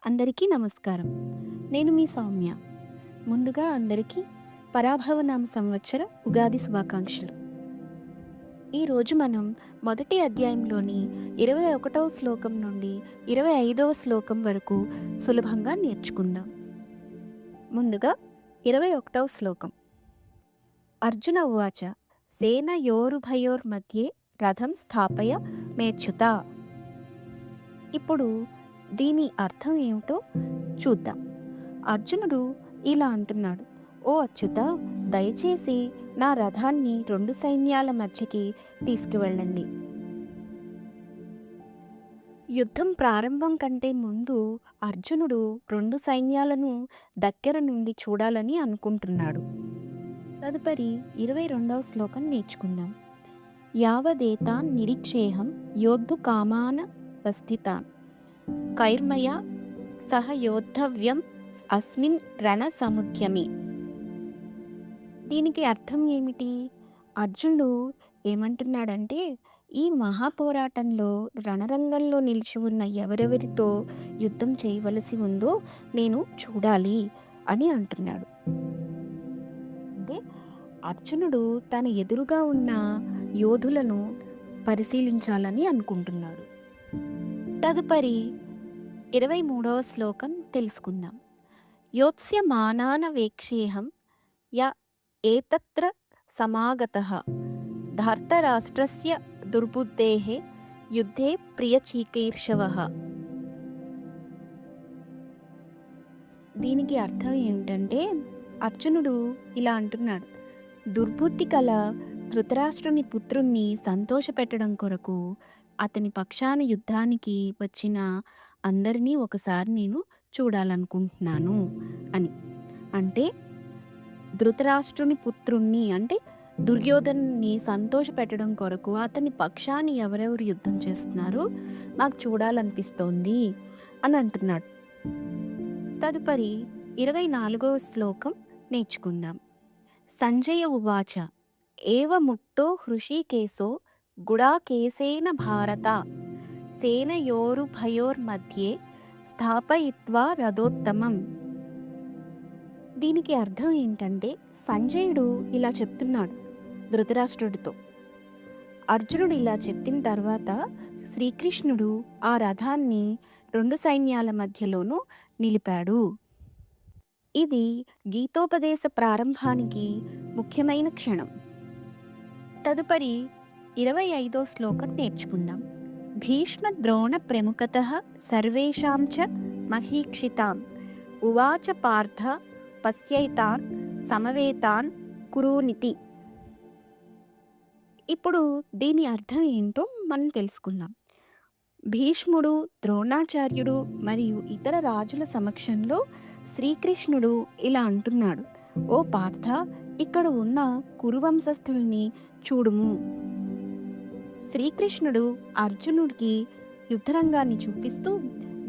అందరికీ నమస్కారం. నేను మీ సౌమ్య. ముందుగా అందరికీ పరాభవనామ సంవత్సర ఉగాది శుభాకాంక్షలు. ఈరోజు మనం మొదటి అధ్యాయంలోని 21వ శ్లోకం నుండి 25వ శ్లోకం వరకు సులభంగా నేర్చుకుందాం. ముందుగా 21వ శ్లోకం. అర్జున ఉవాచ సేనయోరుభయోర్మధ్యే రథం స్థాపయ మేచ్యుత. ఇప్పుడు దీని అర్థం ఏమిటో చూద్దాం. అర్జునుడు ఇలా అంటున్నాడు: ఓ అచ్యుత, దయచేసి నా రథాన్ని రెండు సైన్యాల మధ్యకి తీసుకువెళ్ళండి. యుద్ధం ప్రారంభం కంటే ముందు అర్జునుడు రెండు సైన్యాలను దగ్గర నుండి చూడాలని అనుకుంటున్నాడు. తదుపరి 22వ శ్లోకం నేర్చుకుందాం. యావదేతాన్ నిరీక్షేహం యోద్ధు కామాన వస్థితాన్ కైర్మయ సహ యోద్ధవ్యం అస్మిన్ రణ సముద్యమే. దీనికి అర్థం ఏమిటి? అర్జునుడు ఏమంటున్నాడంటే, ఈ మహాపోరాటంలో రణరంగంలో నిలిచి ఉన్న ఎవరెవరితో యుద్ధం చేయవలసి ఉందో నేను చూడాలి అని అంటున్నాడు. అంటే అర్జునుడు తన ఎదురుగా ఉన్న యోధులను పరిశీలించాలని అనుకుంటున్నాడు. తదుపరి 23వ శ్లోకం తెలుసుకుందాం. యోత్స్యమానాన వేక్షేహం య ఏతత్ర సమాగతః ధార్తరాష్ట్రస్య దుర్బుద్ధేః యుద్ధే ప్రియచీకీర్షవః. దీనికి అర్థం ఏమిటంటే, అర్జునుడు ఇలా అంటున్నాడు: దుర్బుద్ధి కల ధృతరాష్ట్రుని పుత్రుణ్ణి సంతోషపెట్టడం కొరకు అతని పక్షాన యుద్ధానికి వచ్చిన అందరినీ ఒకసారి నేను చూడాలనుకుంటున్నాను అని. అంటే ధృతరాష్ట్రుని పుత్రుణ్ణి అంటే దుర్యోధన్ని సంతోషపెట్టడం కొరకు అతని పక్షాన్ని ఎవరెవరు యుద్ధం చేస్తున్నారో నాకు చూడాలనిపిస్తోంది అని అంటున్నాడు. తదుపరి 24వ శ్లోకం నేర్చుకుందాం. సంజయ ఉవాచ ఏవ ముక్తో హృషీకేశో గుడాకేశేన భారత సేనయోరుభయోర్మధ్యే స్థాపయిత్వా రథోత్తమం. దీనికి అర్థం ఏంటంటే, సంజయుడు ఇలా చెప్తున్నాడు ధృతరాష్ట్రుడితో. అర్జునుడు ఇలా చెప్పిన తర్వాత శ్రీకృష్ణుడు ఆ రథాన్ని రెండు సైన్యాల మధ్యలోనూ నిలిపాడు. ఇది గీతోపదేశ ప్రారంభానికి ముఖ్యమైన క్షణం. తదుపరి 25వ శ్లోకం నేర్చుకుందాం. భీష్మ ద్రోణ ప్రముఖతః సర్వేషాం చ మహీక్షితాం ఉవాచ పార్థ పశ్యైతాన్ సమవేతాన్ కురూనితి. ఇప్పుడు దీని అర్థం ఏంటో మనం తెలుసుకుందాం. భీష్ముడు, ద్రోణాచార్యుడు మరియు ఇతర రాజుల సమక్షంలో శ్రీకృష్ణుడు ఇలా అంటున్నాడు: ఓ పార్థ, ఇక్కడ ఉన్న కురువంశస్థుల్ని చూడుము. శ్రీకృష్ణుడు అర్జునుడికి యుద్ధరంగాన్ని చూపిస్తూ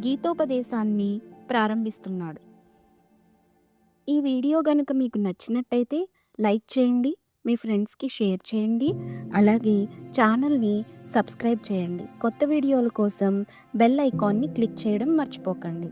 గీతోపదేశాన్ని ప్రారంభిస్తున్నాడు. ఈ వీడియో గనుక మీకు నచ్చినట్టయితే లైక్ చేయండి, మీ ఫ్రెండ్స్కి షేర్ చేయండి, అలాగే ఛానల్ని సబ్స్క్రైబ్ చేయండి. కొత్త వీడియోల కోసం బెల్ ఐకాన్ని క్లిక్ చేయడం మర్చిపోకండి.